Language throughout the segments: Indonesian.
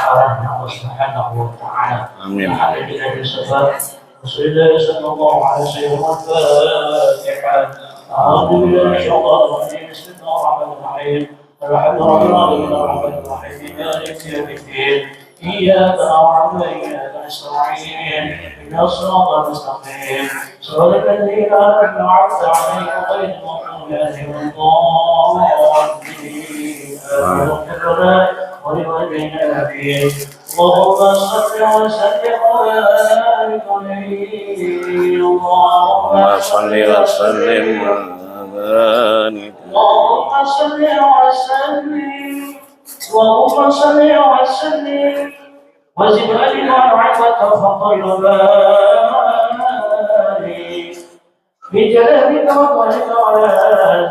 arahnya Allah Subhanahu wa taala. Amin. Alhamdulillah Rasulullah sallallahu alaihi wasallam. Alhamdulillah Bismillahirrahmanirrahim. Bismillahirrahmanirrahim. Maliki yaumiddin. إياك نعبد وإياك نستعين اهدنا الصراط المستقيم صراط الذين أنعمت عليهم غير المغضوب عليهم ولا الضالين ولوالدينا آمين اللهم صل وسلم وبارك عليه اللهم صل وسلم وبارك اللهم صل وسلم اللهم صل وسلم وزد علينا وعظك فضل وبارك بجلالك وقدرك على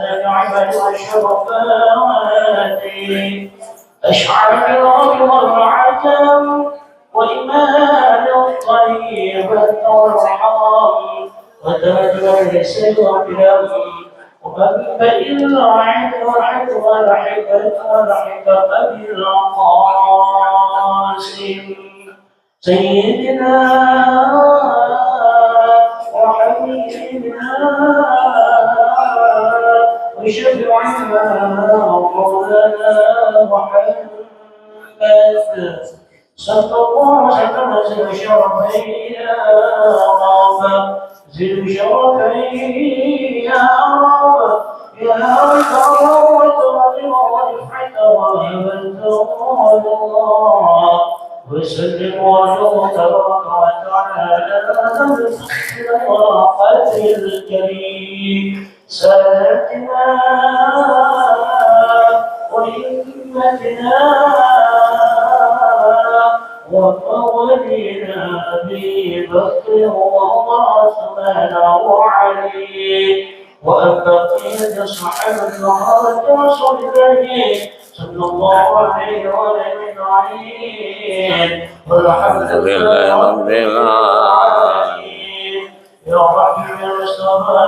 ذات عباد والشرفات أشعر بالرب والعتم وإيمان الطيب والرحم وتاج السلام ومنبئ العلم والحكمة بالقاسم سيدنا وحبيبنا وشفيعنا ومولانا محمد صلى الله عليه وسلم شرفين يا رب زد شرفين يا رب يا رب ورفعت وهبت الله وسلم وجوه تبارك وتعالى بالصراط الكريم سادتنا وإمتنا ومولينا أبي بكر وعثمان وعلي وأبقية صحابة محمد رسول الله صلى الله عليه وسلم والحمد لله رب العالمين يا رب المصطفى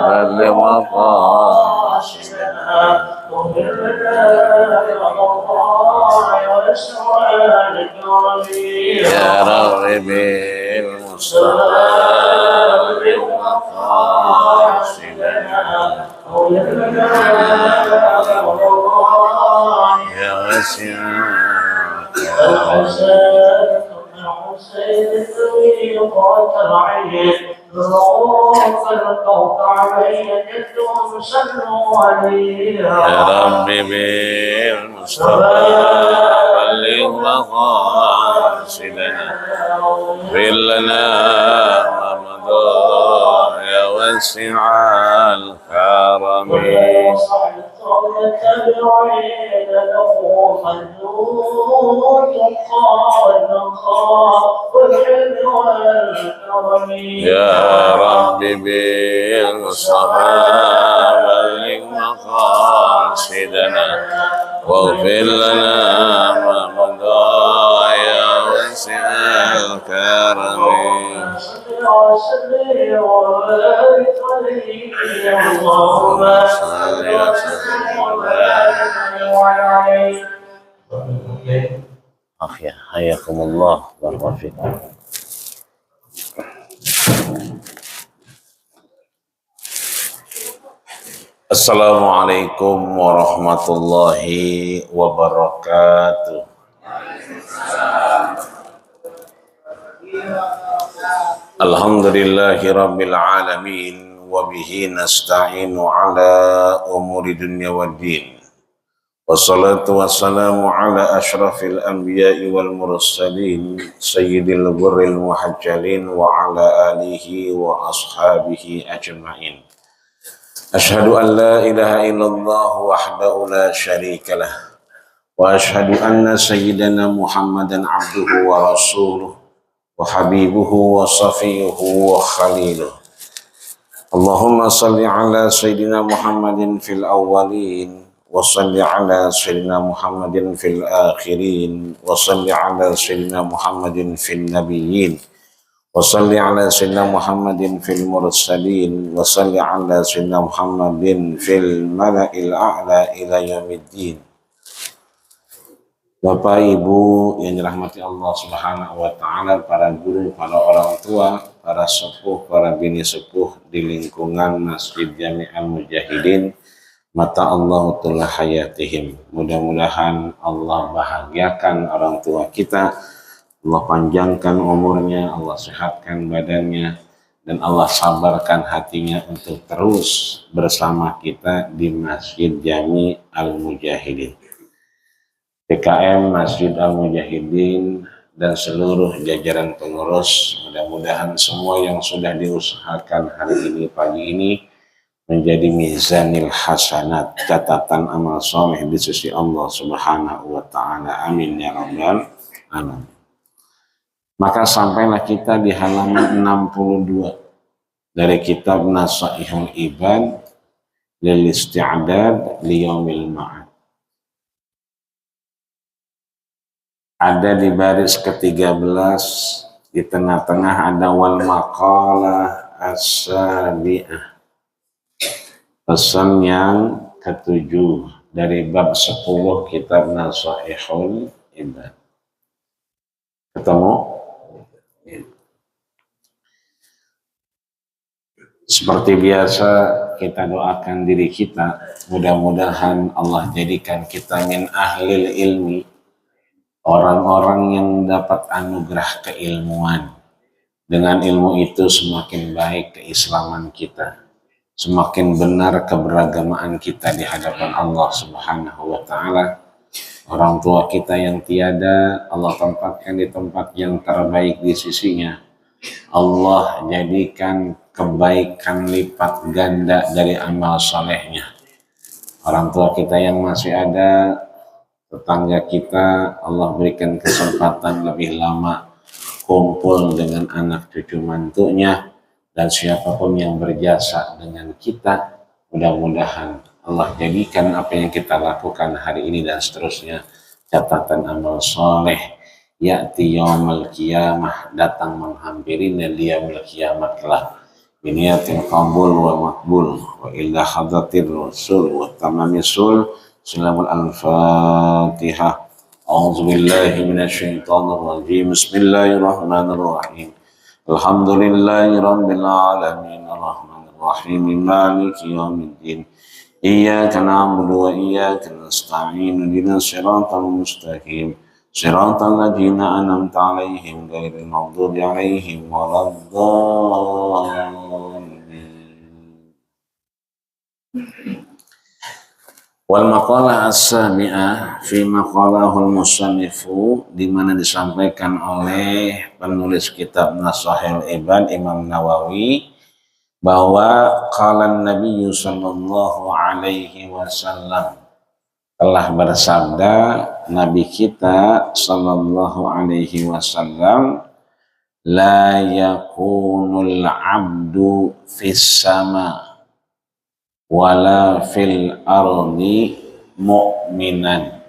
بلغ مقاصدنا واغفر لنا يا رب بالمصطفى بلغ مقاصدنا يا واسع الحسين الطويل قاتل عين الرؤوف الكوكعبين جدهم صلوا عليه يا رب بالمصطفى بلغ مقاصدنا اغفر لنا رمضان يا واسع الكرم يا رب بالمصطفى بلغ مقاصدنا واغفر لنا رمضان يا واسع الكرم اللهم صل وسلم وبارك أخي حياكم الله بارك فيكم. Assalamualaikum warahmatullahi wabarakatuh. Alhamdulillahi rabbil alamin wa bihi nasta'inu ala umuri dunya waddin. Wassalatu wassalamu ala ashrafil anbiya'i wal mursalin sayyidil ghurril muhajjalin wa ala alihi wa ashabihi ajma'in. Ashhadu an la ilaha illallah wahdahu la syarika lah wa ashhadu anna sayyidana Muhammadan abduhu wa rasuluh wa habibuhu wa safiyuhu wa khaliluh. Allahumma salli ala sayyidina Muhammadin fil awwalin wa salli ala sayyidina Muhammadin fil akhirin wa salli ala sayyidina Muhammadin fil nabiyyin wa salli ala sayyidina Muhammadin fil mursalin wa salli ala sayyidina Muhammadin fil mala'il a'la ila yaumiddin. Bapak Ibu yang dirahmati Allah Subhanahu wa taala, para guru, para orang tua, para sepuh, para bini sepuh di lingkungan Masjid Jami'al Mujahidin, mata Allah tulah hayatihim. Mudah-mudahan Allah bahagiakan orang tua kita, Allah panjangkan umurnya, Allah sehatkan badannya, dan Allah sabarkan hatinya untuk terus bersama kita di Masjid Jami'al Mujahidin. PKM Masjid Al-Mujahidin dan seluruh jajaran pengurus, mudah-mudahan semua yang sudah diusahakan hari ini, pagi ini, menjadi mizanil hasanat, catatan amal soleh di sisi Allah Subhanahu wa taala. Amin ya rabbal alamin. Maka sampailah kita di halaman 62 dari kitab Nasaihul Ibad lil isti'dad li yaumil ma'ad. Ada di baris ke-13, di tengah-tengah ada wal maqalah as-sabi'ah. Pesan yang ke-7 dari bab 10 kitab Nasaihul Ibad. Ketemu? Seperti biasa kita doakan diri kita, mudah-mudahan Allah jadikan kita min ahlil ilmi, orang-orang yang dapat anugerah keilmuan. Dengan ilmu itu semakin baik keislaman kita, semakin benar keberagamaan kita di hadapan Allah Subhanahu wa taala. Orang tua kita yang tiada, Allah tempatkan di tempat yang terbaik di sisinya. Allah jadikan kebaikan lipat ganda dari amal solehnya. Orang tua kita yang masih ada, tetangga kita, Allah berikan kesempatan lebih lama kumpul dengan anak cucu mantunya, dan siapapun yang berjasa dengan kita, mudah-mudahan Allah jadikan apa yang kita lakukan hari ini dan seterusnya catatan amal soleh. Ya'ti yaumul qiyamah, datang menghampiri yaumul kiamat kelak. Biniyatil qabul wa makbul wa illa hadratir rasul wa tamamisul. Bismillahul al-Fatihah. A'udzu billahi minasyaitonir rajim. Bismillahirrahmanirrahim. Alhamdulillahi rabbil alamin arrahmanir rahim maliki yaumiddin. Iyyaka na'budu wa iyyaka nasta'in. Ihdinas siratal mustaqim. Siratal ladzina an'amta 'alaihim ghairil maghdubi 'alaihim waladdallin. Wal maqalah as-sami'ah fi maqalahul musannifu, di mana disampaikan oleh penulis kitab Nasaihul Ibad Imam Nawawi bahwa qala Nabi sallallahu alaihi wasallam, telah bersabda Nabi kita sallallahu alaihi wasallam, la yakunul abdu fis sama wala fil ardi mu'minan.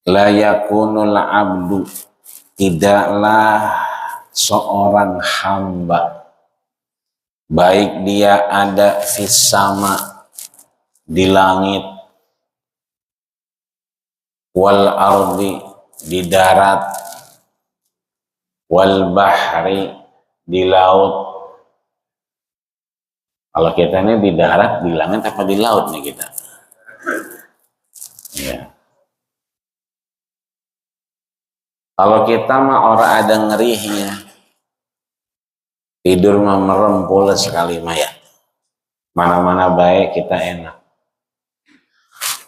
La yakunul abdu, tidaklah seorang hamba, baik dia ada fis sama, di langit, wal ardi, di darat, wal bahri, di laut. Kalau kita ini di darat, di langit, apa di laut nih kita? Ya. Kalau kita mah orang ada ngerihnya, tidur mah merem pules sekali mah ya. Mana-mana baik kita enak.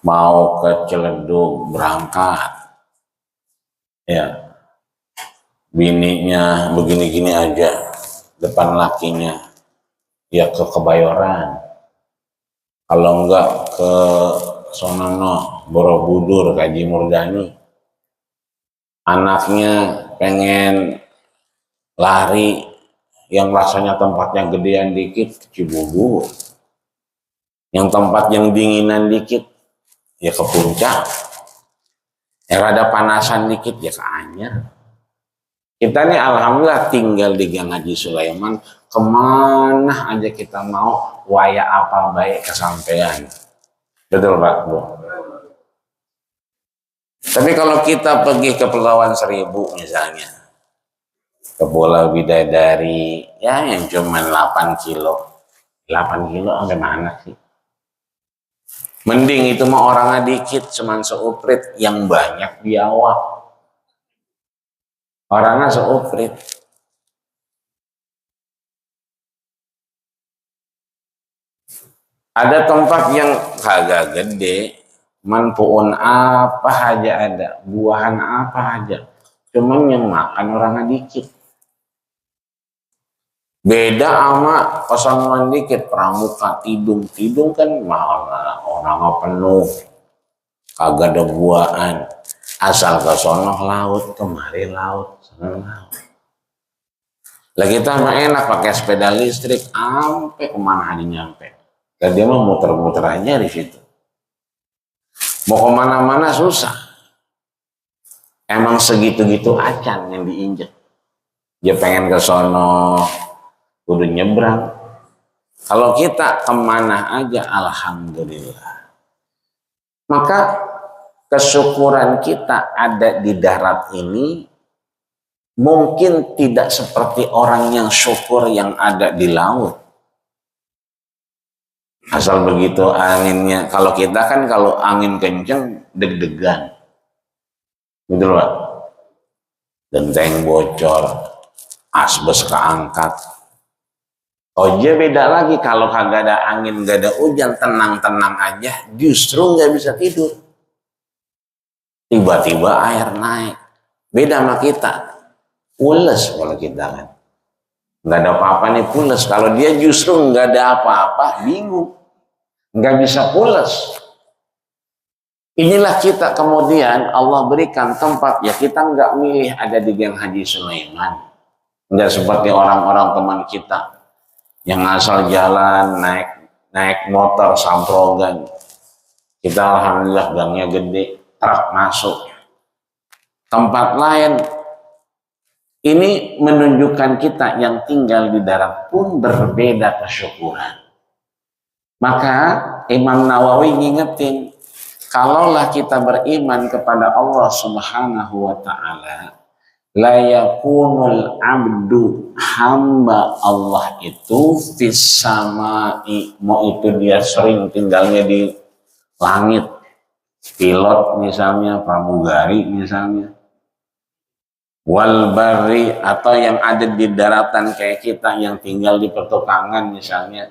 Mau ke Ciledug berangkat, ya, bininya begini-gini aja, depan lakinya, ya ke Kebayoran, kalau enggak ke Sonono, Borobudur, Kaji Murdani. Anaknya pengen lari yang rasanya tempatnya gedean dikit ke Cibubur, yang tempat yang dinginan dikit ya ke Puncak, yang rada panasan dikit ya ke Anyar. Kita nih alhamdulillah tinggal di Gang Haji Sulaiman, kemana aja kita mau, waya apa baik kesampean. Betul Pak Bu? Tapi kalau kita pergi ke Kepulauan Seribu misalnya, ke Pulau Bidadari, ya yang cuma 8 kilo. 8 kilo sampai mana sih? Mending itu mah orangnya dikit, cuman seuprit, yang banyak biawak. Orangnya seuprit. Ada tempat yang kagak gede, manpuun apa aja ada, buahan apa aja. Cuman yang makan orangnya dikit. Beda sama kosongan dikit, pramuka, tidung kan malah orangnya penuh. Kagak ada buahan. Asal ke sono laut, kemari laut, sana laut. Lah kita mah enak pakai sepeda listrik, sampai kemana aja nyampe. Dan dia mau muter-muter aja di situ. Mau kemana-mana susah. Emang segitu-gitu acan yang diinjek. Dia pengen ke sono, udah nyebrang. Kalau kita kemana aja, alhamdulillah. Maka kesyukuran kita ada di darat ini mungkin tidak seperti orang yang syukur yang ada di laut. Asal begitu anginnya, kalau kita kan kalau angin kenceng deg-degan. Gitu loh Pak. Genteng bocor, asbes keangkat. Oja beda lagi, kalau kagak ada angin, gak ada hujan, tenang-tenang aja, justru nggak bisa tidur. Tiba-tiba air naik. Beda sama kita. Pules kalau kita kan. Nggak ada apa-apa nih pules. Kalau dia justru nggak ada apa-apa, bingung. Nggak bisa pules. Inilah kita kemudian Allah berikan tempat. Ya kita nggak milih ada di Gang Haji Sulaiman. Nggak seperti orang-orang teman kita. Yang asal jalan, naik motor, samprogan. Kita alhamdulillah gangnya gede. Truk masuk. Tempat lain. Ini menunjukkan kita yang tinggal di darat pun berbeda kesyukuran. Maka Imam Nawawi ngingetin, kalaulah kita beriman kepada Allah Subhanahu wa Ta'ala, la yakunul abdu, hamba Allah itu fis samai, mau itu dia sering tinggalnya di langit, pilot misalnya, pramugari misalnya, wal barri, atau yang ada di daratan kayak kita yang tinggal di pertukangan misalnya,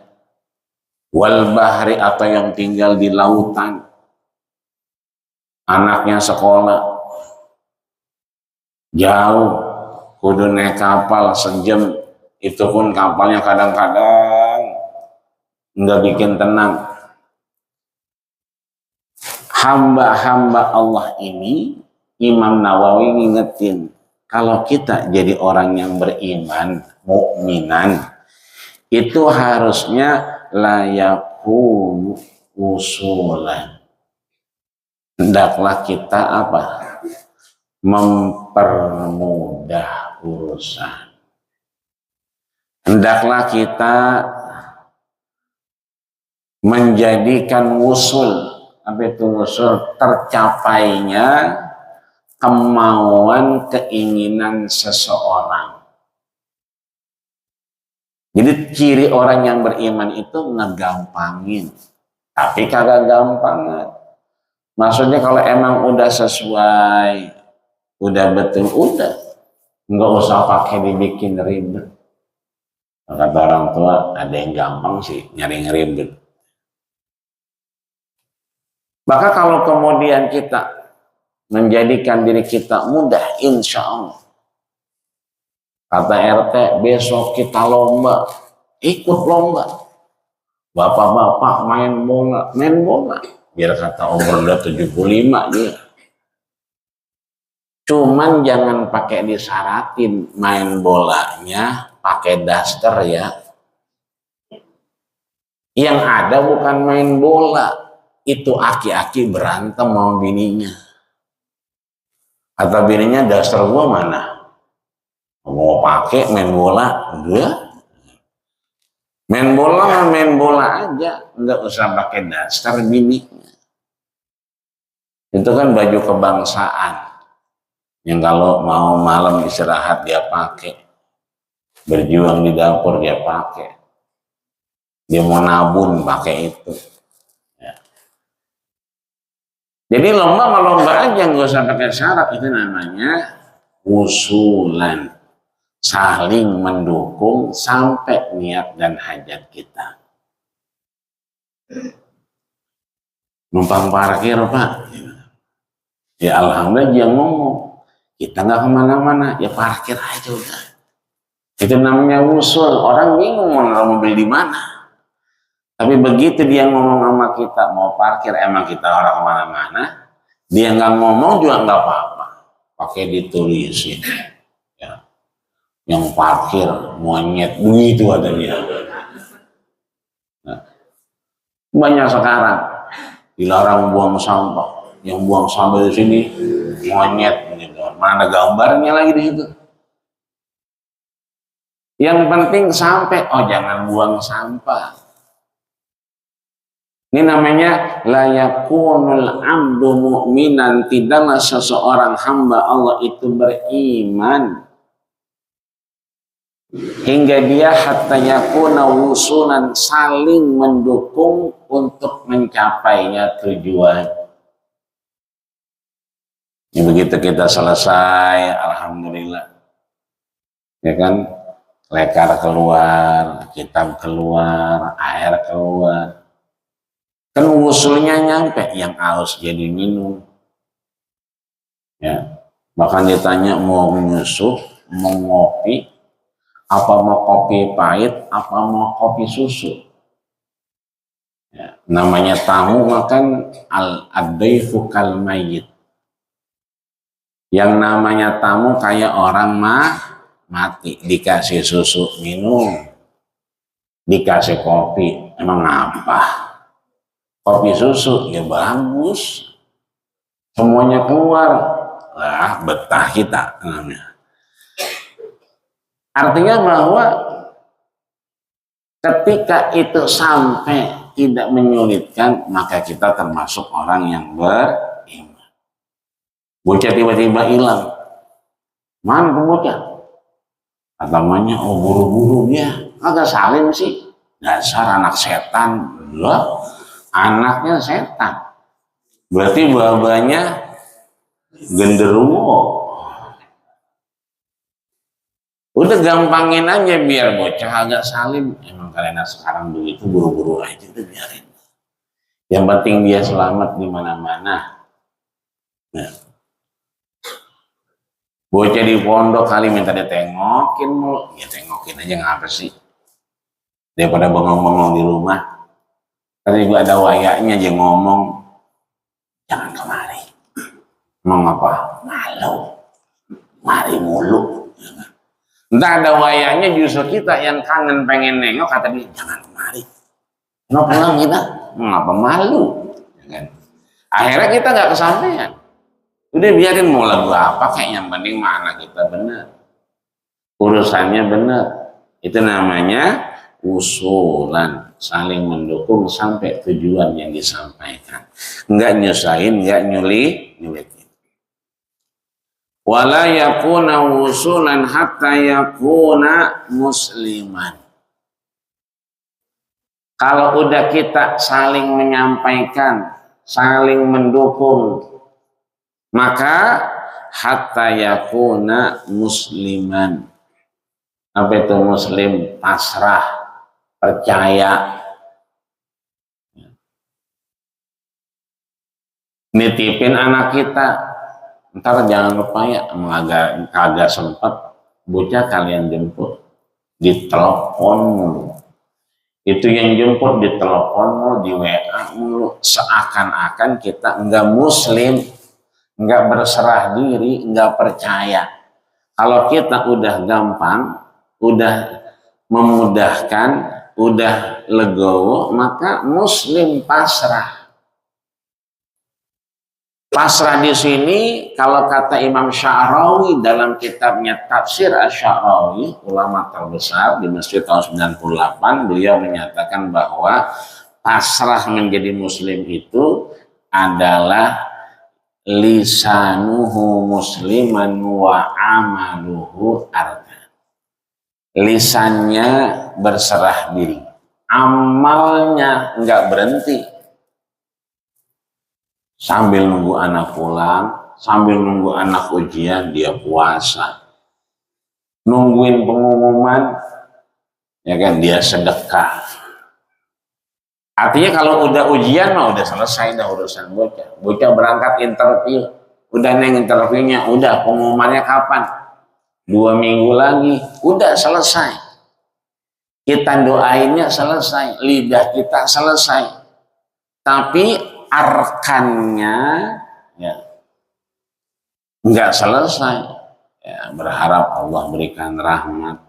wal bahri, atau yang tinggal di lautan, anaknya sekolah jauh, kudu naik kapal sejam, itu pun kapalnya kadang-kadang nggak bikin tenang. Hamba-hamba Allah ini, Imam Nawawi ngingetin, kalau kita jadi orang yang beriman, mukminan, itu harusnya layakun usulan. Hendaklah kita apa? Mempermudah urusan. Hendaklah kita menjadikan wusul, apa itu wusul? Tercapainya kemauan, keinginan seseorang. Jadi ciri orang yang beriman itu ngegampangin, tapi kagak gampang. Maksudnya kalau emang udah sesuai, udah betul, udah nggak usah pakai dibikin ribet. Kata orang tua, ada yang gampang sih nyari ribet. Maka kalau kemudian kita menjadikan diri kita mudah, insya Allah. Kata RT, besok kita lomba, ikut lomba. Bapak-bapak main bola. Biar kata umur udah 75 dia. Cuman jangan pakai disaratin main bolanya, pakai daster ya. Yang ada bukan main bola, itu aki-aki berantem sama bininya. Kata bininya, daster gua mana? Mau pakai main bola? Enggak. Main bola aja, enggak usah pakai daster bininya. Itu kan baju kebangsaan yang kalau mau malam istirahat dia pakai, berjuang di dapur dia pakai, dia mau nabung pakai itu. Ya. Jadi lomba aja, nggak usah pakai syarat. Itu namanya usulan, saling mendukung sampai niat dan hajat kita. Numpang parkir Pak, ya alhamdulillah dia ngomong, kita nggak kemana-mana, ya parkir aja udah. Itu namanya usul. Orang bingung mau mobil di mana. Tapi begitu dia ngomong sama kita mau parkir, emang kita orang kemana-mana, dia nggak ngomong juga nggak apa-apa, pakai ditulisin. Ya. Yang parkir monyet begitu ada dia. Nah, banyak sekarang dilarang buang sampah, yang buang sampah di sini monyet gitu. Mana gambarnya lagi di situ? Yang penting sampai, oh jangan buang sampah. Ini namanya layakunul abdu mu'minan, tidaklah seseorang hamba Allah itu beriman hingga dia hatta yakuna wusulan, saling mendukung untuk mencapainya tujuan. Ini begitu kita selesai, alhamdulillah, ya kan, lekar keluar, kitab keluar, air keluar, kan usulnya nyampe, yang haus jadi minum. Ya, bahkan ditanya mau menyusup, mau ngopi, apa mau kopi pahit, apa mau kopi susu. Ya, namanya tamu makan al-adaifu kal mayyit. Yang namanya tamu kayak orang mati, dikasih susu minum, dikasih kopi, emang apa? Kopi susu ya bagus, semuanya keluar, lah betah kita namanya. Artinya bahwa ketika itu sampai tidak menyulitkan, maka kita termasuk orang yang beriman. Bocah tiba-tiba hilang, mana tuh bocah? Namanya oh buru-buru dia, agak salim sih, dasar anak setan. Loh, anaknya setan, berarti babanya genderuwo. Udah gampangin aja biar bocah agak salim. Emang kalian sekarang begitu, buru-buru aja, udah biarin. Yang penting dia selamat di mana-mana. Nah, bocah di pondok kali minta ditengokin mulu, ya tengokin aja ngapa sih? Daripada bengong-bengong di rumah. Tadi juga ada wayaknya aja ngomong, jangan kemari. Mau apa? Malu, mari mulu. Entah ada wayaknya justru kita yang kangen pengen nengok, kata dia jangan kemari. Mau pulang kita, ngapa malu? Akhirnya kita nggak kesampaian. Udah biarin mau lagu apa, kayak yang penting mana kita benar, urusannya benar. Itu namanya usulan, saling mendukung sampai tujuan yang disampaikan. Enggak nyusahin, enggak nyulitin. Wala yakuna usulan hatta yakuna musliman. Kalau udah kita saling menyampaikan, saling mendukung, maka hatta yakuna musliman. Apa itu muslim? Pasrah, percaya. Nitipin anak kita, ntar jangan lupa ya, kagak sempat, bocah kalian jemput, ditelepon mulu. Itu yang jemput ditelepon mulu, di WA mulu, seakan-akan kita enggak muslim, enggak berserah diri, enggak percaya. Kalau kita udah gampang, udah memudahkan, udah legowo, maka muslim pasrah. Pasrah di sini kalau kata Imam Sya'rawi dalam kitabnya Tafsir Asy-Sya'rawi, ulama terbesar di Mesir tahun 98, beliau menyatakan bahwa pasrah menjadi muslim itu adalah lisanuhu musliman wa amaluhu arkan. Lisannya berserah diri, amalnya enggak berhenti. Sambil nunggu anak pulang, sambil nunggu anak ujian, dia puasa. Nungguin pengumuman, ya kan, dia sedekah. Artinya kalau udah ujian mah udah selesai dah urusan bocah. Bocah berangkat interview, udah neng interviewnya, udah pengumumannya kapan? 2 minggu lagi, udah selesai. Kita doainnya selesai, lidah kita selesai. Tapi arkannya ya nggak selesai. Ya, berharap Allah berikan rahmat.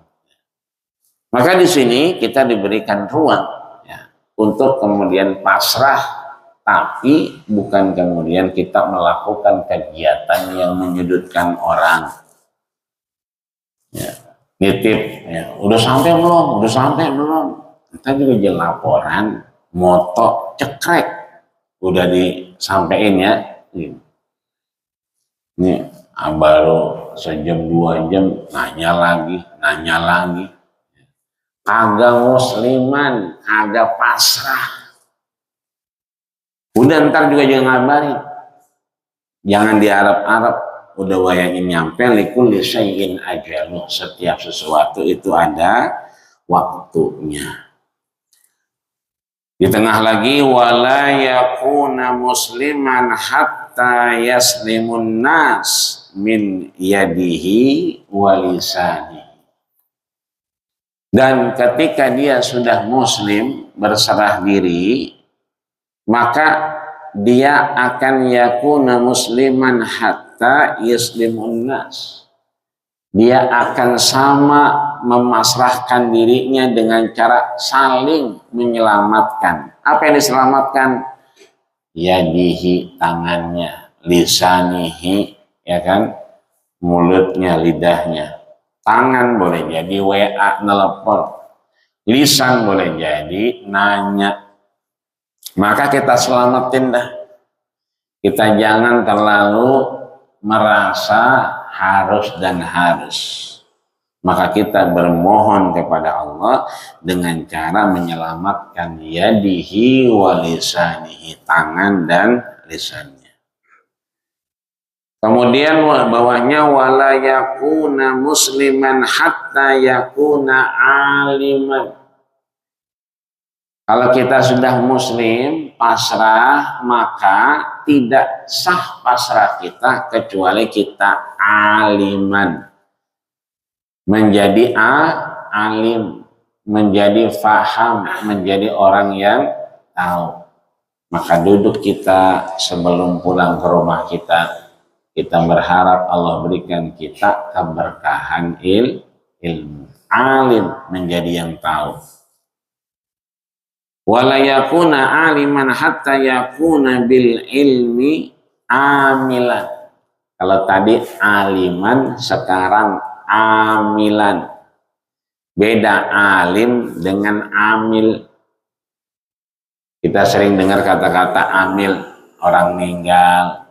Maka di sini kita diberikan ruang ya, untuk kemudian pasrah, tapi bukan kemudian kita melakukan kegiatan yang menyudutkan orang. Ya, nitip, ya, udah sampai belum? Udah sampai belum? Kita juga jangan laporan, moto cekrek, udah disampaikan ya. Ini baru sejam 2 jam nanya lagi. Kagak musliman, kagak pasrah. Udah ntar juga jangan ngabarin. Jangan diharap-harap. Udah wayangin nyampe likulli syai'in ajaluh. Setiap sesuatu itu ada waktunya. Di tengah lagi wala yakuna musliman hatta yaslimun nas min yadihi wa lisanihi. Dan ketika dia sudah muslim berserah diri, maka dia akan yakuna musliman hatta yaslimun nas. Dia akan sama memasrahkan dirinya dengan cara saling menyelamatkan. Apa yang diselamatkan? Yadihi, tangannya, lisanihi, ya kan, mulutnya, lidahnya. Tangan boleh jadi WA, nelpon. Lisan boleh jadi nanya. Maka kita selamatin dah. Kita jangan terlalu merasa harus dan harus. Maka kita bermohon kepada Allah dengan cara menyelamatkan yadihi wa lisanihi, tangan dan lisannya. Kemudian bawahnya wala yakuna musliman hatta yakuna aliman. Kalau kita sudah muslim, pasrah, maka tidak sah pasrah kita kecuali kita aliman. Menjadi alim, menjadi faham, menjadi orang yang tahu. Maka duduk kita sebelum pulang ke rumah kita berharap Allah berikan kita keberkahan ilmu. Alim, menjadi yang tahu. Wala yakuna aliman hatta yakuna bil ilmi amilan. Kalau tadi aliman, sekarang amilan. Beda alim dengan amil. Kita sering dengar kata-kata amil, orang meninggal.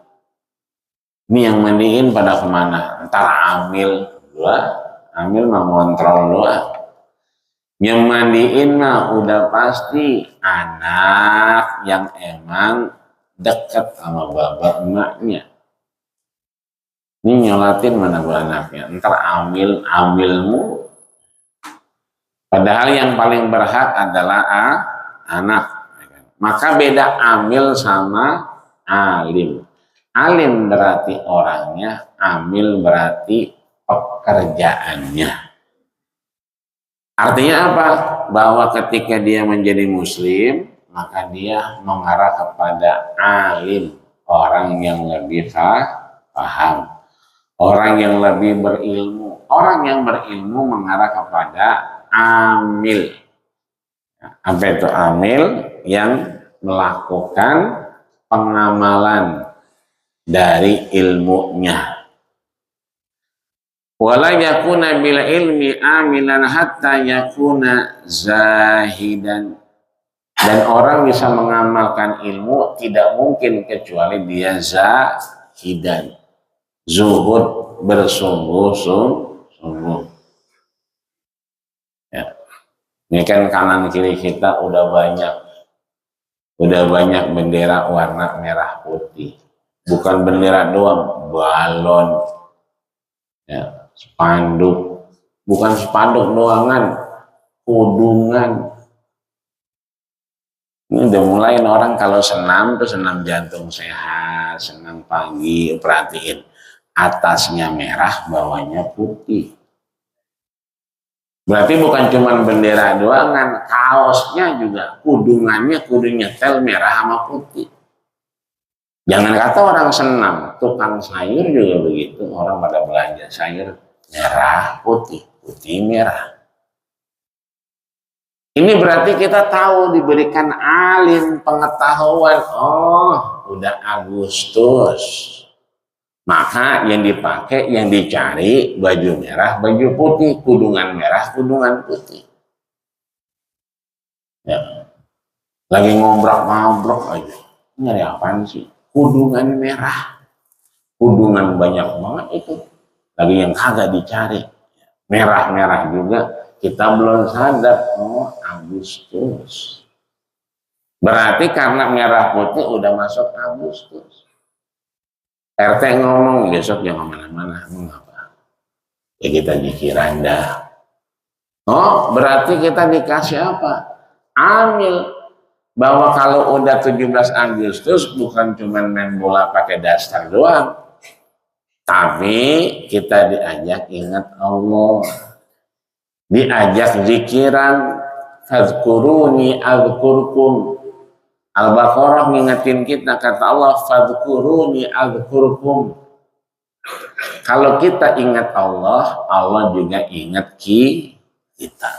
Ini yang mandiin pada kemana? Ntar amil. Amil mah ngontrol doang. Yang mandiin mah udah pasti anak yang emang dekat sama bapak emaknya. Ini nyolatin mana bu anaknya, ntar amilmu. Padahal yang paling berhak adalah anak. Maka beda amil sama alim. Alim berarti orangnya, amil berarti pekerjaannya. Artinya apa? Bahwa ketika dia menjadi muslim, maka dia mengarah kepada alim, orang yang lebih paham, orang yang lebih berilmu. Orang yang berilmu mengarah kepada amil. Apa itu amil? Yang melakukan pengamalan dari ilmunya. Wala yakuna bil ilmi amilan hatta yakuna zahidan. Dan orang bisa mengamalkan ilmu tidak mungkin kecuali dia zahidan. Zuhud bersungguh-sungguh. Ya. Ini kan kanan kiri kita udah banyak bendera warna merah putih. Bukan bendera doang, balon, ya, spanduk. Bukan spanduk doangan, kudungan. Ini udah mulai orang kalau senam tuh senam jantung sehat, senam pagi, perhatiin. Atasnya merah, bawahnya putih. Berarti bukan cuma bendera doangan, kaosnya juga, kudungannya kudu nyetel merah sama putih. Jangan kata orang senam, tukang sayur juga begitu. Orang pada belanja sayur merah, putih, putih, merah. Ini berarti kita tahu diberikan alim pengetahuan. Oh, udah Agustus. Maka yang dipakai, yang dicari baju merah, baju putih, kudungan merah, kudungan putih. Ya. Lagi ngobrol aja. Nyari apaan sih? Kudungan merah. Kudungan banyak banget itu. Lagi yang kagak dicari. Merah-merah juga. Kita belum sadar. Oh, Agustus. Berarti karena merah putih udah masuk Agustus. RT ngomong besok jangan kemana-mana. Mengapa? Ya kita pikiran dah. Oh, berarti kita dikasih apa? Amil. Bahwa kalau udah 17 Agustus bukan cuma main bola pakai daster doang. Tapi kita diajak ingat Allah. Diajak zikiran. Fadhkuruni adhkurkum. Al-Baqarah ngingetin kita, kata Allah, fadhkuruni adhkurkum. Kalau kita ingat Allah, Allah juga ingat kita.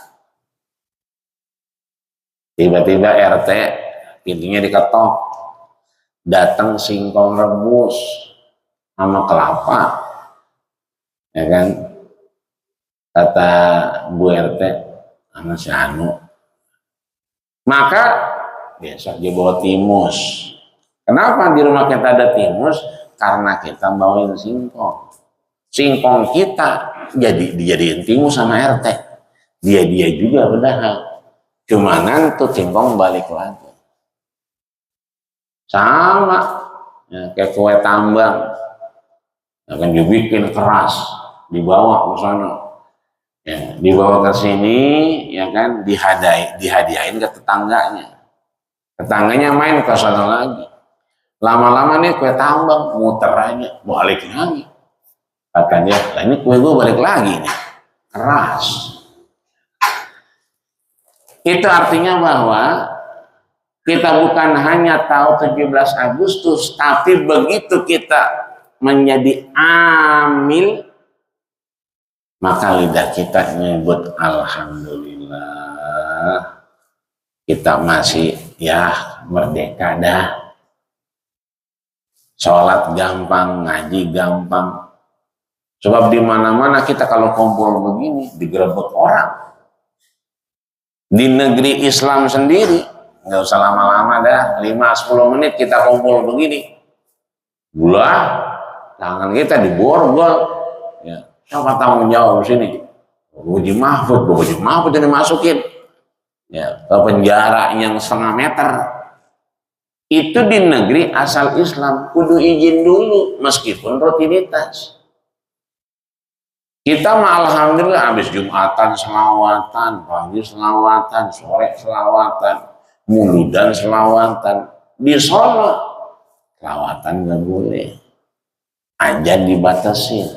Tiba-tiba RT pintunya diketok, datang singkong rebus sama kelapa, ya kan? Kata Bu RT sama si Anu, maka besok dia bawa timus. Kenapa di rumah kita ada timus? Karena kita bawain singkong. Singkong kita dijadiin timus sama RT. Dia juga padahal. Cumanan tuh singkong balik lagi. Sama. Ya, kayak kue tambang. Ya kan dibikin keras. Dibawa ke sana. Ya, dibawa ke sini, ya kan, dihadiahin ke tetangganya. Tetangganya main ke sana lagi. Lama-lama nih kue tambang muter aja, balik lagi. Katanya, nah ini kue gue balik lagi nih, keras. Itu artinya bahwa kita bukan hanya tahu 17 Agustus, tapi begitu kita menjadi amil, maka lidah kita nyebut alhamdulillah. Kita masih ya merdeka dah. Sholat gampang, ngaji gampang. Sebab di mana-mana kita kalau kumpul begini digerebek orang. Di negeri Islam sendiri nggak usah lama-lama dah, 5-10 menit kita kumpul begini. Tangan kita diborgol. Ya, siapa tanggung jawab sini? Haji Mahfud yang dimasukin. Ya, ke penjara yang 1,5 meter. Itu di negeri asal Islam kudu izin dulu meskipun rutinitas. Kita mah alhamdulillah habis Jumatan selawatan, pagi selawatan, sore selawatan, muludan selawatan. Di Solo selawatan nggak boleh, ajan dibatasin.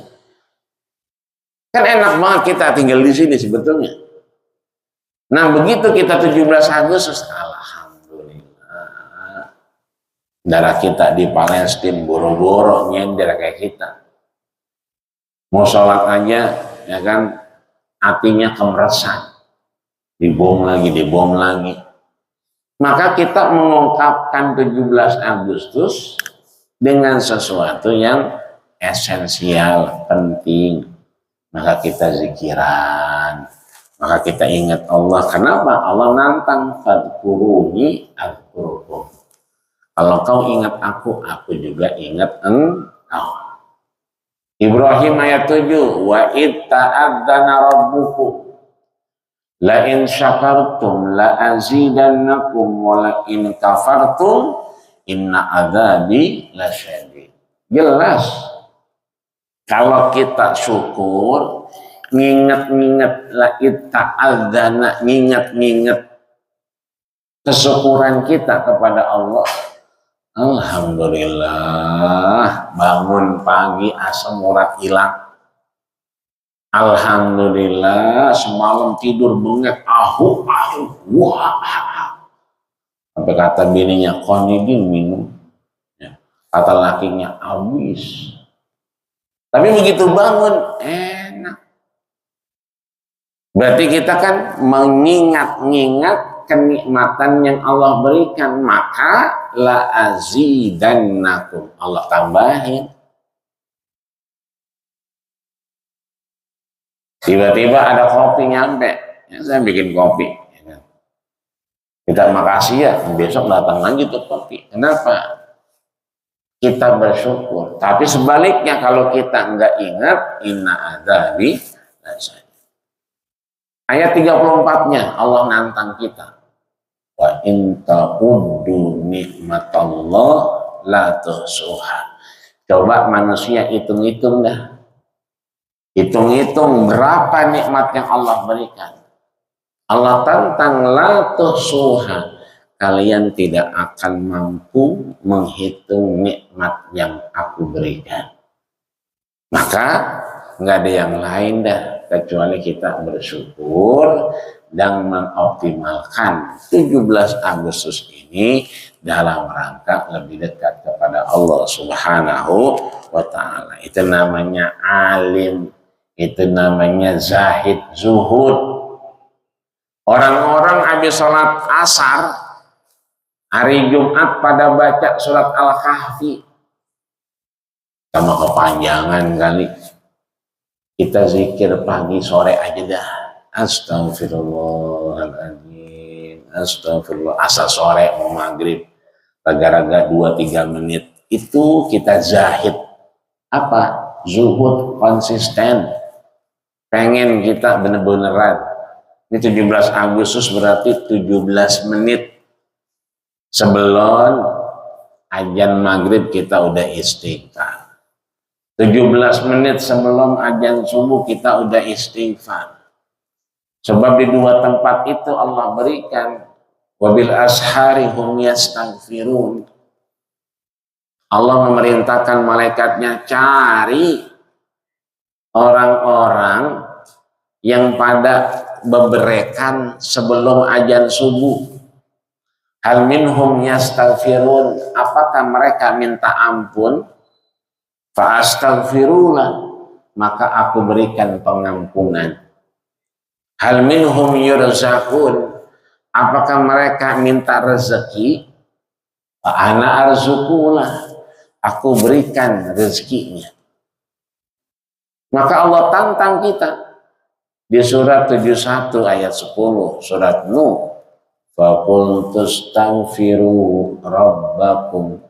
Kan enak banget kita tinggal di sini sebetulnya. Nah begitu kita 17 Agustus, alhamdulillah. Darah kita di Palestina boro-boro nyender kayak kita. Mau sholat aja, ya kan, hatinya kemeresan. Dibom lagi. Maka kita mengungkapkan 17 Agustus dengan sesuatu yang esensial, penting. Maka kita zikiran. Maka kita ingat Allah. Kenapa? Allah nantang, fadhkuruni adhkurkum. Kalau kau ingat aku juga ingat engkau. Ibrahim ayat 7, wa id ta'adzana rabbukum la in syakartum la azidannakum wa la in kafartum inna adzabi lasyadid. Jelas kalau kita syukur, nginget-nginget la id ta'adzana, nginget-nginget kesyukuran kita kepada Allah. Alhamdulillah, bangun pagi asam urat hilang. Alhamdulillah, semalam tidur bengek, wah. Sampai kata bininya, konidin minum. Ya. Kata lakinya, habis. Tapi begitu bangun, enak. Berarti kita kan mengingat-ingat kenikmatan yang Allah berikan, maka la azidannakum, Allah tambahin. Tiba-tiba ada kopi nyampe, ya, saya bikin kopi. Kita makasih ya, besok datang lagi tuh kopi. Kenapa? Kita bersyukur. Tapi sebaliknya kalau kita enggak ingat, inna adzabi lasyadid. Ayat 34-nya Allah nantang kita. Wa in ta'uddu nikmatallah la tuhsuha. Coba manusia hitung-hitung dah. Hitung-hitung berapa nikmat yang Allah berikan. Allah tantang la tuhsuha. Kalian tidak akan mampu menghitung nikmat yang aku berikan. Maka nggak ada yang lain dah kecuali kita bersyukur dan mengoptimalkan 17 Agustus ini dalam rangka lebih dekat kepada Allah Subhanahu wa Ta'ala. Itu namanya alim, itu namanya zahid, zuhud. Orang-orang habis sholat asar hari Jumat pada baca surat Al-Kahfi. Sama kepanjangan kali. Kita zikir pagi sore aja dah. Astagfirullahaladzim. Astagfirullah. Asal sore mau maghrib. Raga-raga 2-3 menit. Itu kita zahid. Apa? Zuhud konsisten. Pengen kita bener-beneran. Ini 17 Agustus berarti 17 menit. Sebelum azan maghrib kita udah istighfar. 17 menit sebelum azan subuh kita udah istighfar. Sebab di dua tempat itu Allah berikan wabil ashari hum yastaghfirun. Allah memerintahkan malaikatnya cari orang-orang yang pada beberekan sebelum azan subuh. Hal minhum yastaghfirun, apakah mereka minta ampun? Fa astaghfirullah, maka aku berikan pengampunan. Hal minhum yurzaqun, apakah mereka minta rezeki? Fa ana arzuqulah, aku berikan rezekinya. Maka Allah tantang kita di surat 71 ayat 10 surat Nuh. Faqul tastaghfiru rabbakum,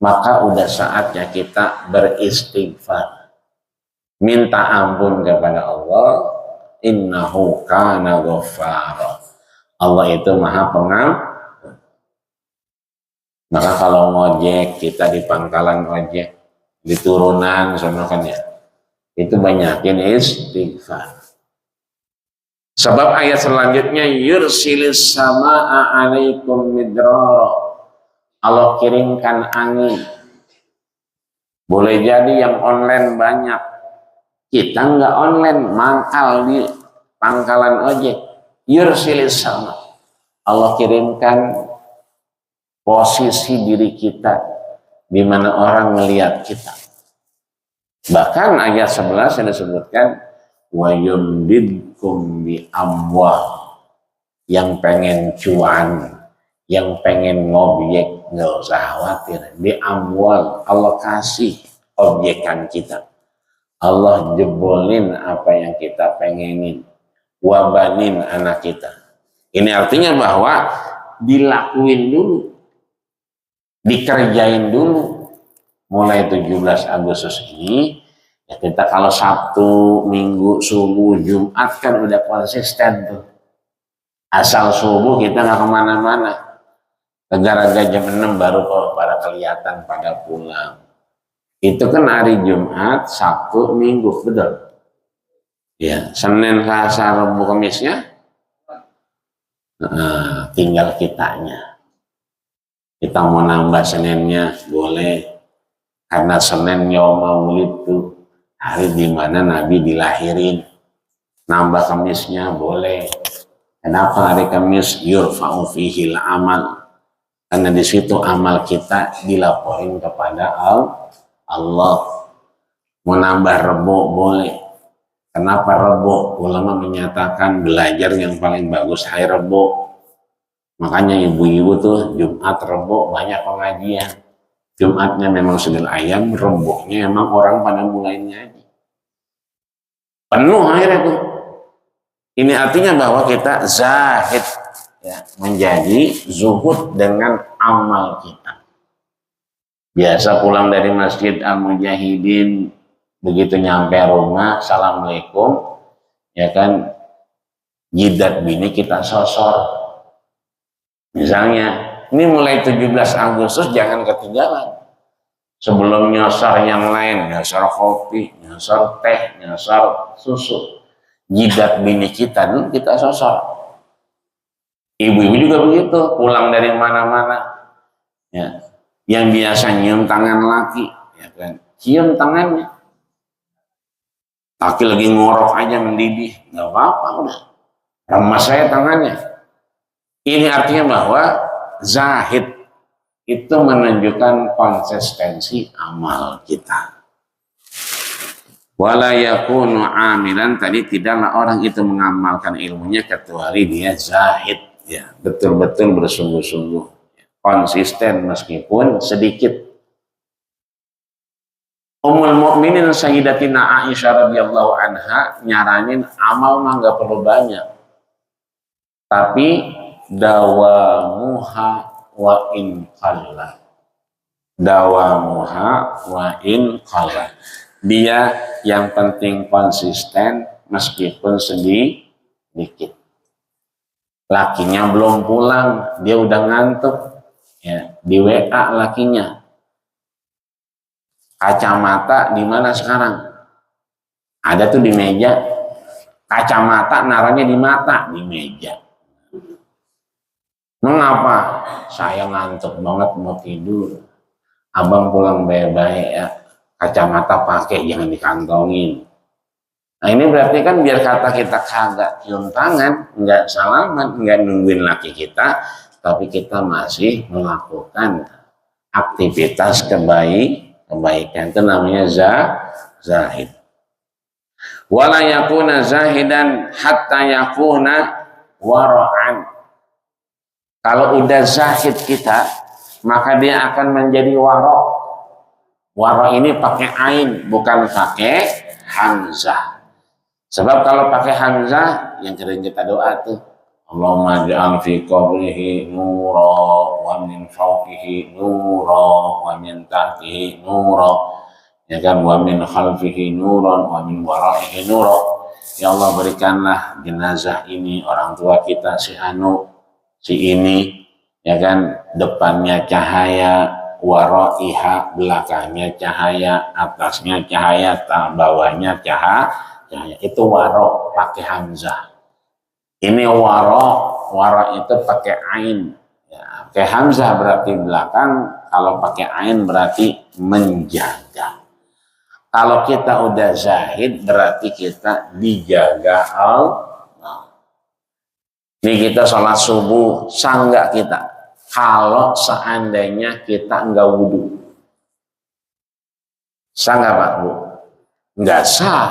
maka udah saatnya kita beristighfar, minta ampun kepada Allah. Innahu kana ghaffara, Allah itu maha pengampun. Maka kalau ngojek, kita di pangkalan ojek, di turunan sana kan ya, itu banyakin istighfar. Sebab ayat selanjutnya yursilis samaa alaikum midrara, Allah kirimkan angin. Boleh jadi yang online banyak, kita nggak online, mangkal di pangkalan ojek. Yursilis sama, Allah kirimkan posisi diri kita di mana orang melihat kita. Bahkan ayat 11 yang disebutkan wa yumdidkum bi amwal, yang pengen cuan, yang pengen ngobjek nggak usah khawatir, di amwal Allah kasih objekan kita, Allah jebolin apa yang kita pengenin, wabanin anak kita. Ini artinya bahwa dilakuin dulu, dikerjain dulu mulai 17 Agustus ini. Ya, kita kalau Sabtu, Minggu, Subuh, Jumat kan udah konsisten tuh. Asal subuh kita nggak kemana-mana. Negara jam 6 baru pada kelihatan pada pulang. Itu kan hari Jumat, Sabtu, Minggu, betul. Ya, Senin, Selasa, Rabu, Kamisnya tinggal kitanya. Kita mau nambah Seninnya boleh, karena Senin Yaum Maulid itu hari di mana Nabi dilahirin. Nambah Kamisnya boleh. Kenapa hari Kamis? Yurfa'u fihil amal. Karena di situ amal kita dilaporin kepada Allah. Mau nambah Rebo boleh. Kenapa Rebo? Ulama menyatakan belajar yang paling bagus hari Rebo. Makanya ibu-ibu tuh Jumat, Rebo banyak pengajian. Jumatnya memang segel ayam, Rebonya emang orang pada mulai ngaji. Penuh akhirnya tuh. Ini artinya bahwa kita zahid, ya, menjadi zuhud dengan amal kita. Biasa pulang dari Masjid Al-Mujahidin, begitu nyampe rumah, Assalamualaikum, ya kan, jidat bini kita sosor. Misalnya, ini mulai 17 Agustus jangan ketinggalan. Sebelum nyosor yang lain, nyosor kopi, nyosor teh, nyosor susu, jidat bini kita dulu kita sosor. Ibu-ibu juga begitu, pulang dari mana-mana, ya, yang biasa nyium tangan laki, ya kan, cium tangannya. Laki lagi ngorok aja mendidih, nggak apa-apa, udah remas saya tangannya. Ini artinya bahwa zahid itu menunjukkan konsistensi amal kita. Wala yakunu amilan, tadi tidaklah orang itu mengamalkan ilmunya kecuali dia zahid, ya, betul-betul bersungguh-sungguh, konsisten meskipun sedikit. Ummul Mukminin Sayyidatina Aisyah radhiyallahu anha nyaranin amal mah nggak perlu banyak, tapi dawamuha wa in qalla. Dawamuha wa in qalla. Dia yang penting konsisten meskipun sedikit. Lakinya belum pulang, dia udah ngantuk, ya, di WA lakinya. Kacamata di mana sekarang? Ada tuh di meja. Kacamata naruhnya di mata, di meja. Mengapa? Saya ngantuk banget mau tidur. Abang pulang baik-baik ya. Kacamata pakai, jangan dikantongin. Nah ini berarti kan biar kata kita kagak cium tangan, nggak salaman, nggak nungguin laki kita, tapi kita masih melakukan aktivitas kebaikan. Itu namanya zahid. Wala yakuna zahidan hatta yakuna wara'an. Kalau udah zahid kita, maka dia akan menjadi waro'. Waro ini pakai ain, bukan pakai hamzah. Sebab kalau pakai hamzah, yang sering kita doa tuh, Allahumma ja'al fi qabrihi nura, wa min fawqihi nura, wa min tahtihi nura, ya kan, wa min khalfihi nuran, wa min waraihi nura. Ya Allah, berikanlah jenazah ini, orang tua kita si Anu, si ini, ya kan, depannya cahaya, waraiha, belakangnya cahaya, atasnya cahaya, bawahnya cahaya. Itu waro pakai hamzah. Ini waro itu pakai ain, ya, pakai hamzah berarti belakang, kalau pakai ain berarti menjaga. Kalau kita udah zahid berarti kita dijaga Allah. Ini kita sholat subuh, sah nggak kita? Kalau seandainya kita nggak wudhu, sah nggak Pak Bu? Nggak sah.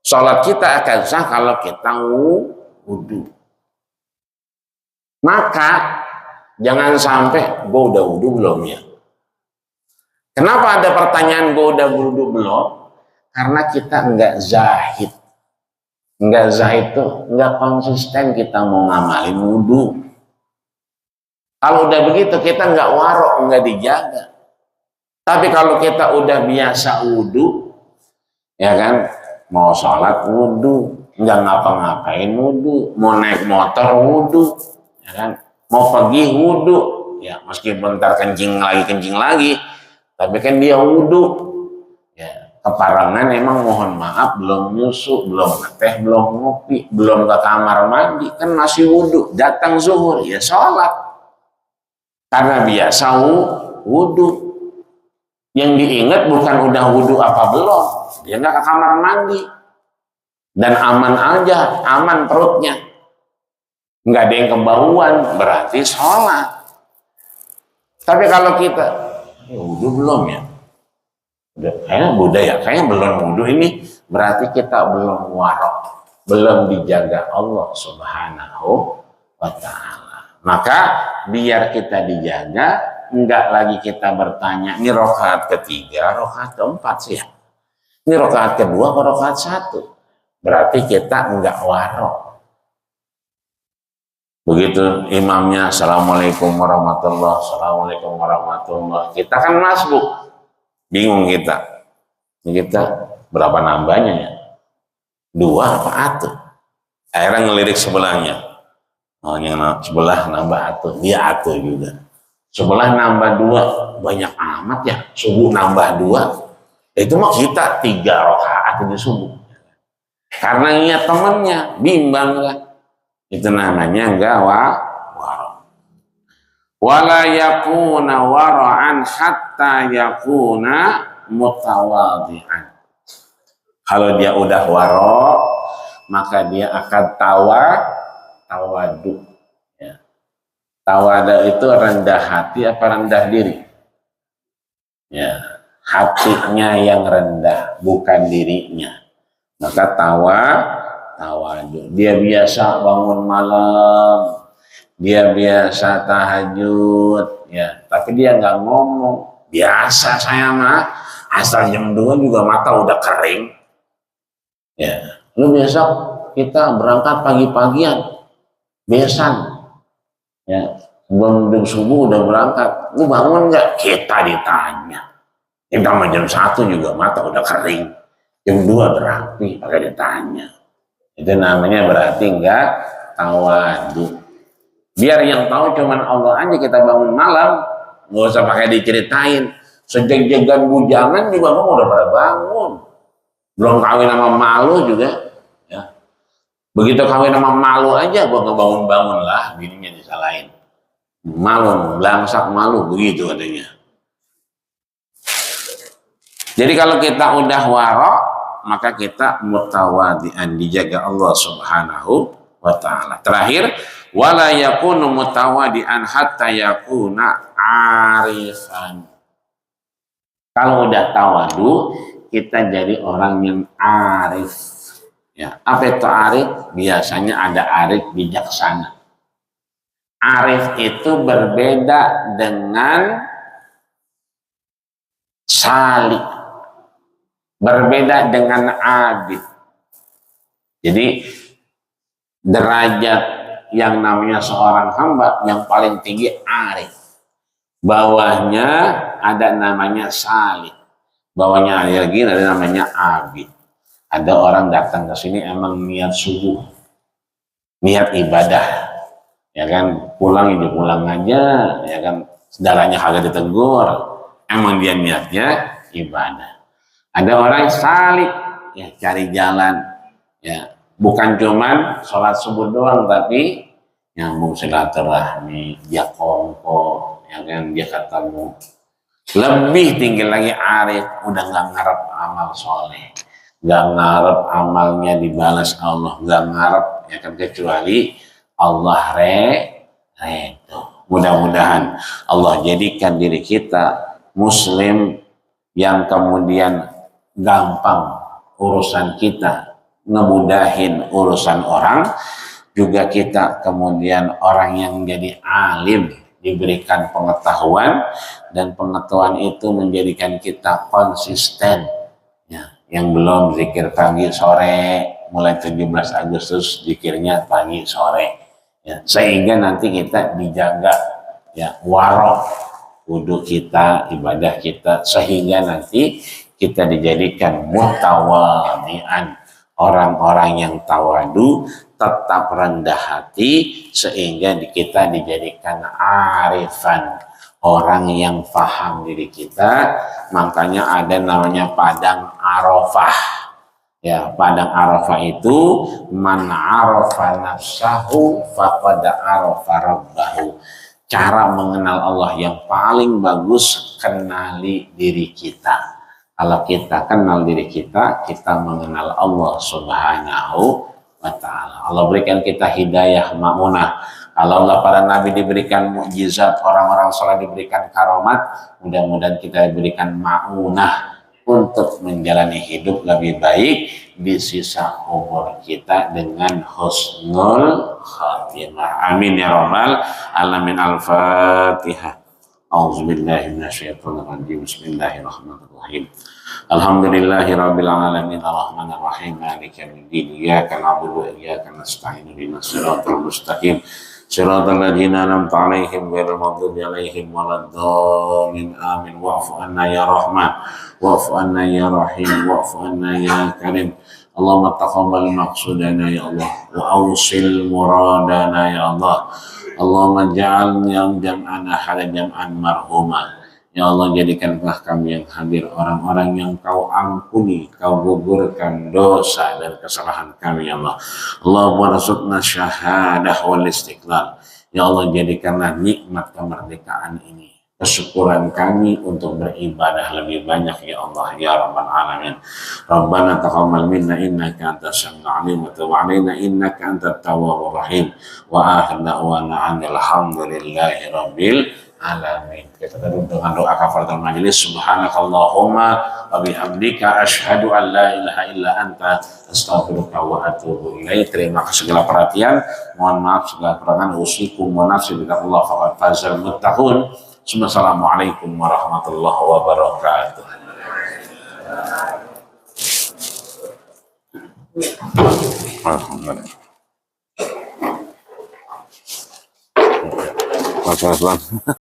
Sholat kita akan sah kalau kita wudhu. Maka jangan sampai gue udah wudhu belum ya? Kenapa ada pertanyaan gue udah wudhu belum? Karena kita nggak zahid. Nggak zahid tuh nggak konsisten kita mau ngamalin wudhu. Kalau udah begitu kita nggak warok, nggak dijaga. Tapi kalau kita udah biasa wudhu, ya kan? Mau sholat wudu, nggak ngapa-ngapain wudu, mau naik motor wudu, ya kan? Mau pergi wudu, ya meskipun ntar kencing lagi, tapi kan dia wudu. Ya, keparangan emang mohon maaf belum nyusu, belum ngeteh, belum ngopi, belum ke kamar mandi, kan masih wudu. Datang zuhur ya sholat karena biasa wudu. Yang diingat bukan udah wudu apa belum, dia nggak ke kamar mandi dan aman aja, aman perutnya, nggak ada yang kebauan, berarti sholat. Tapi kalau kita wudu belum ya, kayaknya budaya, kayaknya belum wudu, ini berarti kita belum warok, belum dijaga Allah Subhanahu wa Ta'ala. Maka biar kita dijaga, enggak lagi kita bertanya ini rakaat ketiga, rakaat keempat sih ya, ini rakaat kedua atau rakaat satu, berarti kita enggak warok. Begitu imamnya assalamualaikum warahmatullah, assalamualaikum warahmatullah, kita kan masbuk, bingung kita, ini kita berapa nambahnya ya, 2 apa atuh, akhirnya ngelirik sebelahnya, oh yang sebelah nambah atuh, dia atuh juga. Sebelah nambah 2, banyak amat ya. Subuh nambah 2, itu mah kita 3 rakaat di subuh. Karena ingat temannya, bimbang kan. Itu namanya enggak warok. Wala yakuna wara'an hatta yakuna mutawadhi'an. Kalau dia udah warok, maka dia akan tawadu. Tawada itu rendah hati apa rendah diri? Ya, hatinya yang rendah, bukan dirinya. Maka tawadu. Dia biasa bangun malam, dia biasa tahajud, ya. Tapi dia nggak ngomong. Biasa saya mah, asal jam 2 juga mata udah kering. Ya, lu besok kita berangkat pagi-pagian, besan. Ya, sebelum jam subuh udah berangkat, lu bangun nggak? Kita ditanya. Kita mah jam 1 juga mata udah kering, jam 2 berapi, pakai ditanya. Itu namanya berarti nggak tawadu. Biar yang tahu cuman Allah aja kita bangun malam, nggak usah pakai diceritain. Sejak-jagan bujangan juga kamu udah pada bangun, belum kawin sama malu juga. Begitu kawin sama malu aja gua ngebangun-bangun lah, bininya disalahin. Malu, belangsak malu, begitu katanya. Jadi kalau kita udah warok, maka kita mutawadhi'an, dijaga Allah Subhanahu wa Ta'ala. Terakhir, wala yakunu mutawadhi'an hatta yakuna arifan. Kalau udah tawadu, kita jadi orang yang arif. Ya, apa itu arif? Biasanya ada arif bijaksana. Arif itu berbeda dengan salik, berbeda dengan abid. Jadi derajat yang namanya seorang hamba yang paling tinggi arif. Bawahnya ada namanya salik, bawahnya lagi ada namanya abid. Ada orang datang ke sini emang niat subuh, niat ibadah, ya kan, pulang ini pulang aja, ya kan, saudaranya kagak ditegur, emang dia niatnya ibadah. Ada orang salik, ya cari jalan, ya bukan cuman sholat subuh doang, tapi nyambung silaturahmi, dia kongko, ya kan, dia ketemu. Lebih tinggi lagi arif, udah nggak ngarep amal soleh. Gak ngarep amalnya dibalas Allah, gak ngarep, ya kan, kecuali Allah redho. Mudah-mudahan Allah jadikan diri kita muslim yang kemudian gampang urusan kita, ngemudahin urusan orang, juga kita kemudian orang yang jadi alim, diberikan pengetahuan, dan pengetahuan itu menjadikan kita konsisten. Yang belum zikir pagi sore, mulai 17 Agustus zikirnya pagi sore, ya, sehingga nanti kita dijaga, ya, warok wudhu kita, ibadah kita, sehingga nanti kita dijadikan mutawadian, orang-orang yang tawadu, tetap rendah hati, sehingga kita dijadikan arifan, orang yang paham diri kita. Makanya ada namanya padang Arafah. Ya, padang Arafah itu man arafa nafsahu faqad arafa rabbahu. Cara mengenal Allah yang paling bagus, kenali diri kita. Kalau kita kenal diri kita, kita mengenal Allah Subhanahu wa ta'ala. Allah berikan kita hidayah ma'munah. Kalau Allah para nabi diberikan mukjizat, orang-orang saleh diberikan karomat, mudah-mudahan kita diberikan ma'munah untuk menjalani hidup lebih baik di sisa umur kita dengan husnul khatimah. Amin ya rabbal alamin. Al-Fatihah. A'udzubillahi minasyaitonirrajim. Bismillahirrahmanirrahim. Alhamdulillahirabbil alamin arrahmanir rahim maliki yaumiddin. Iyyaka na'budu wa iyyaka nasta'in ihdinas siratal mustaqim. Siratal ladzina an'amta 'alaihim ghairil maghdubi 'alaihim waladdallin. Amin. Wa'fu 'anna ya Rahman, wa'fu 'anna ya Rahim, wa'fu 'anna ya Karim. Allahumma taqabbal maqsudana ya Allah wa awsil muradana ya Allah. Allahumma ja'al yang jam'ana hala jam'an marhumah. Ya Allah, jadikanlah kami yang hadir orang-orang yang Kau ampuni, Kau gugurkan dosa dan kesalahan kami ya Allah. Allahumma warzuqna syahadah wal istiqlal. Ya Allah, jadikanlah nikmat kemerdekaan ini kesyukuran kami untuk beribadah lebih banyak ya Allah ya rabbal alamin. Rabbana taqabbal minna innaka antas samiul alim wa tub 'alaina innaka antat tawwabur rahim. Wa akhiru da'wana alhamdulillahi rabbil alamin. Kita tutup dengan doa kafaratul majelis. Subhanakallahumma wa bihamdika asyhadu an la ilaha illa anta astaghfiruka wa atubu ilaik. Terima kasih segala perhatian. Mohon maaf segala kekurangan. Usikum wa nafsi bidzikrillah faqad fazal muttaqun. Assalamualaikum warahmatullahi wabarakatuh. Alhamdulillah.